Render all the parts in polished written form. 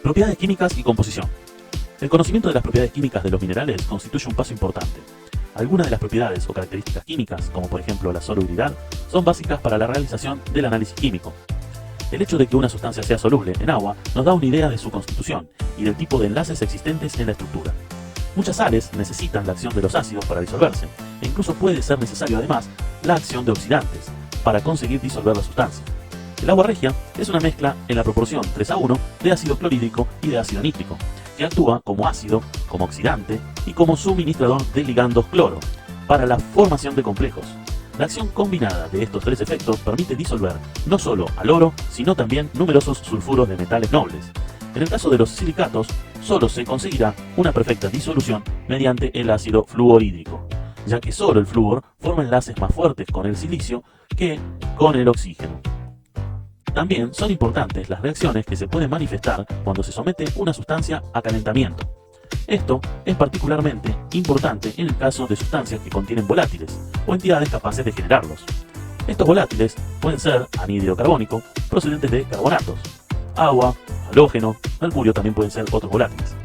Propiedades químicas y composición. El conocimiento de las propiedades químicas de los minerales constituye un paso importante. Algunas de las propiedades o características químicas, como por ejemplo la solubilidad, son básicas para la realización del análisis químico. El hecho de que una sustancia sea soluble en agua nos da una idea de su constitución y del tipo de enlaces existentes en la estructura. Muchas sales necesitan la acción de los ácidos para disolverse, e incluso puede ser necesario además la acción de oxidantes para conseguir disolver la sustancia. El agua regia es una mezcla en la proporción 3:1 de ácido clorhídrico y de ácido nítrico, que actúa como ácido, como oxidante y como suministrador de ligandos cloro para la formación de complejos. La acción combinada de estos tres efectos permite disolver no solo al oro, sino también numerosos sulfuros de metales nobles. En el caso de los silicatos, solo se conseguirá una perfecta disolución mediante el ácido fluorhídrico, ya que solo el flúor forma enlaces más fuertes con el silicio que con el oxígeno. También son importantes las reacciones que se pueden manifestar cuando se somete una sustancia a calentamiento. Esto es particularmente importante en el caso de sustancias que contienen volátiles o entidades capaces de generarlos. Estos volátiles pueden ser anhídrido carbónico, procedentes de carbonatos, agua, halógeno, mercurio también pueden ser otros volátiles.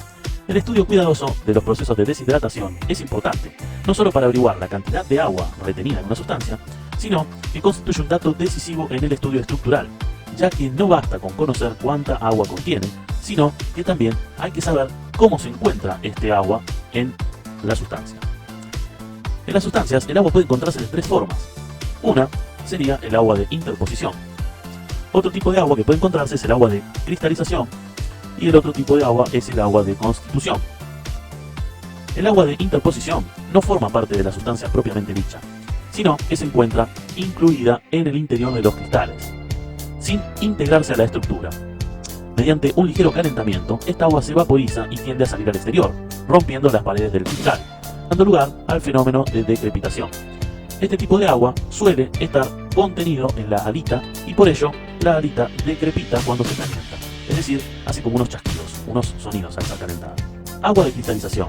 El estudio cuidadoso de los procesos de deshidratación es importante, no solo para averiguar la cantidad de agua retenida en una sustancia, sino que constituye un dato decisivo en el estudio estructural, ya que no basta con conocer cuánta agua contiene, sino que también hay que saber cómo se encuentra este agua en la sustancia. En las sustancias, el agua puede encontrarse de tres formas. Una sería el agua de interposición. Otro tipo de agua que puede encontrarse es el agua de cristalización. Y el otro tipo de agua es el agua de constitución. El agua de interposición no forma parte de la sustancia propiamente dicha, sino que se encuentra incluida en el interior de los cristales, sin integrarse a la estructura. Mediante un ligero calentamiento, esta agua se vaporiza y tiende a salir al exterior, rompiendo las paredes del cristal, dando lugar al fenómeno de decrepitación. Este tipo de agua suele estar contenido en la halita y por ello la halita decrepita cuando se calienta, es decir, hace como unos chasquidos, unos sonidos al ser calentada. Agua de cristalización.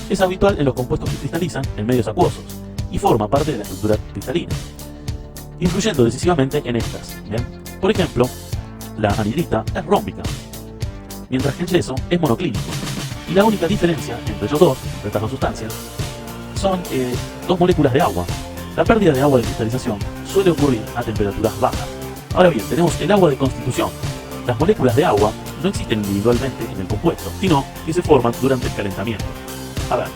Es habitual en los compuestos que cristalizan en medios acuosos y forma parte de la estructura cristalina, influyendo decisivamente en estas. ¿Bien? Por ejemplo, la anhidrita es rómbica, mientras que el yeso es monoclínico. Y la única diferencia entre ellos dos, entre estas dos sustancias, son dos moléculas de agua. La pérdida de agua de cristalización suele ocurrir a temperaturas bajas. Ahora bien, tenemos el agua de constitución. Las moléculas de agua no existen individualmente en el compuesto, sino que se forman durante el calentamiento. A ver,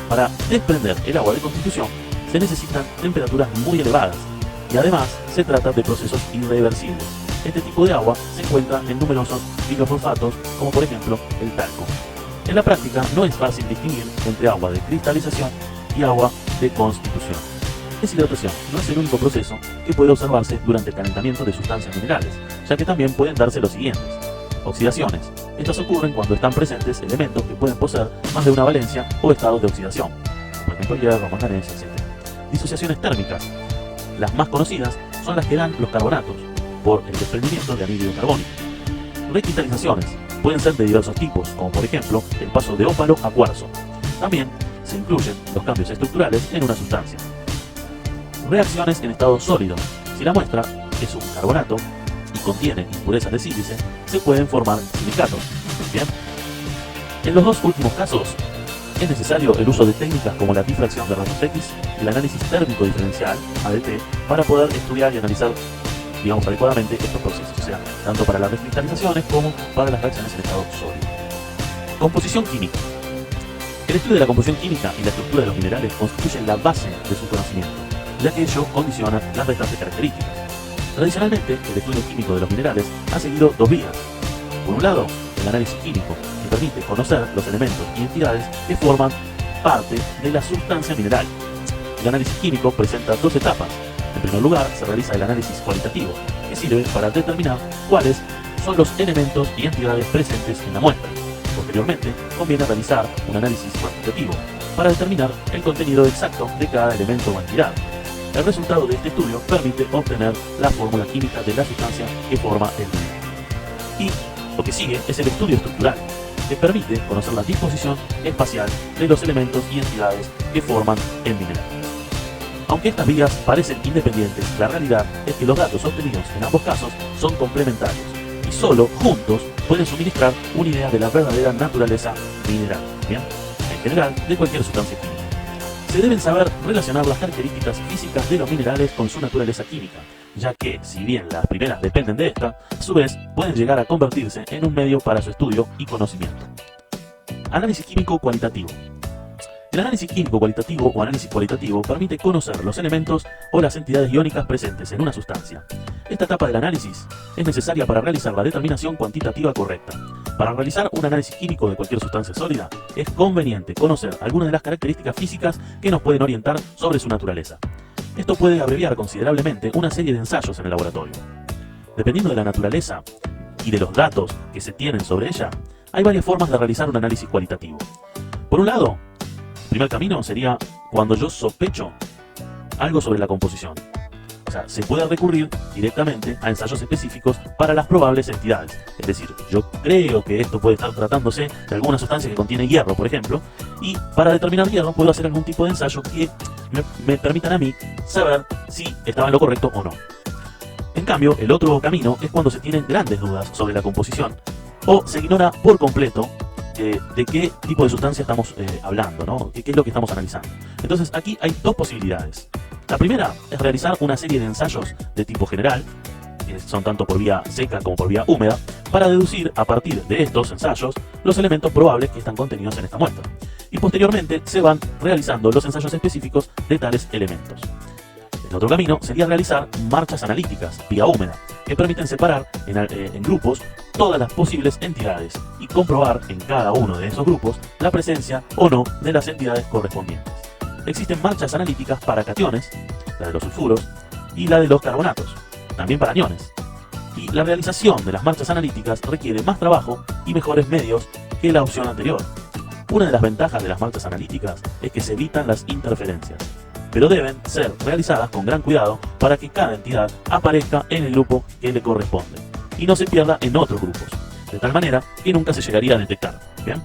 para desprender el agua de constitución se necesitan temperaturas muy elevadas y además se trata de procesos irreversibles. Este tipo de agua se encuentra en numerosos biofosfatos, como por ejemplo el talco. En la práctica no es fácil distinguir entre agua de cristalización y agua de constitución. Deshidratación no es el único proceso que puede observarse durante el calentamiento de sustancias minerales, ya que también pueden darse los siguientes. Oxidaciones. Estas ocurren cuando están presentes elementos que pueden poseer más de una valencia o estados de oxidación, por ejemplo hierro, manganeso, etc. Disociaciones térmicas. Las más conocidas son las que dan los carbonatos, por el desprendimiento de anhídrido carbónico. Recristalizaciones pueden ser de diversos tipos, como por ejemplo el paso de ópalo a cuarzo. También se incluyen los cambios estructurales en una sustancia. Reacciones en estado sólido. Si la muestra es un carbonato y contiene impurezas de sílice, se pueden formar silicatos. Bien. En los dos últimos casos, es necesario el uso de técnicas como la difracción de rayos X y el análisis térmico diferencial, ADT, para poder estudiar y analizar, digamos, adecuadamente estos procesos, o sea, tanto para las recristalizaciones como para las reacciones en estado sólido. Composición química. El estudio de la composición química y la estructura de los minerales constituyen la base de su conocimiento, ya que ello condiciona las restantes características. Tradicionalmente, el estudio químico de los minerales ha seguido dos vías. Por un lado, el análisis químico, que permite conocer los elementos y entidades que forman parte de la sustancia mineral. El análisis químico presenta dos etapas. En primer lugar, se realiza el análisis cualitativo, que sirve para determinar cuáles son los elementos y entidades presentes en la muestra. Posteriormente, conviene realizar un análisis cuantitativo para determinar el contenido exacto de cada elemento o entidad. El resultado de este estudio permite obtener la fórmula química de la sustancia que forma el mineral. Y lo que sigue es el estudio estructural, que permite conocer la disposición espacial de los elementos y entidades que forman el mineral. Aunque estas vías parecen independientes, la realidad es que los datos obtenidos en ambos casos son complementarios y solo juntos pueden suministrar una idea de la verdadera naturaleza mineral, ¿bien? En general, de cualquier sustancia química. Se deben saber relacionar las características físicas de los minerales con su naturaleza química, ya que, si bien las primeras dependen de esta, a su vez pueden llegar a convertirse en un medio para su estudio y conocimiento. Análisis químico cualitativo. El análisis químico cualitativo o análisis cualitativo permite conocer los elementos o las entidades iónicas presentes en una sustancia. Esta etapa del análisis es necesaria para realizar la determinación cuantitativa correcta. Para realizar un análisis químico de cualquier sustancia sólida, es conveniente conocer algunas de las características físicas que nos pueden orientar sobre su naturaleza. Esto puede abreviar considerablemente una serie de ensayos en el laboratorio. Dependiendo de la naturaleza y de los datos que se tienen sobre ella, hay varias formas de realizar un análisis cualitativo. Por un lado, el primer camino sería cuando yo sospecho algo sobre la composición. O sea, se puede recurrir directamente a ensayos específicos para las probables entidades. Es decir, yo creo que esto puede estar tratándose de alguna sustancia que contiene hierro, por ejemplo, y para determinar hierro puedo hacer algún tipo de ensayo que me permitan a mí saber si estaba en lo correcto o no. En cambio, el otro camino es cuando se tienen grandes dudas sobre la composición o se ignora por completo de qué tipo de sustancia estamos hablando, ¿no? ¿Qué es lo que estamos analizando? Entonces aquí hay dos posibilidades. La primera es realizar una serie de ensayos de tipo general, que son tanto por vía seca como por vía húmeda, para deducir a partir de estos ensayos los elementos probables que están contenidos en esta muestra. Y posteriormente se van realizando los ensayos específicos de tales elementos. El otro camino sería realizar marchas analíticas vía húmeda, que permiten separar en grupos todas las posibles entidades y comprobar en cada uno de esos grupos la presencia o no de las entidades correspondientes. Existen marchas analíticas para cationes, la de los sulfuros, y la de los carbonatos, también para aniones. Y la realización de las marchas analíticas requiere más trabajo y mejores medios que la opción anterior. Una de las ventajas de las marchas analíticas es que se evitan las interferencias, pero deben ser realizadas con gran cuidado para que cada entidad aparezca en el grupo que le corresponde y no se pierda en otros grupos, de tal manera que nunca se llegaría a detectar. ¿Bien?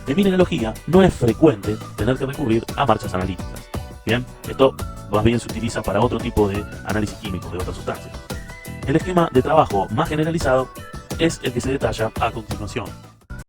En mineralogía no es frecuente tener que recurrir a marchas analíticas. Bien, esto más bien se utiliza para otro tipo de análisis químico de otras sustancias. El esquema de trabajo más generalizado es el que se detalla a continuación.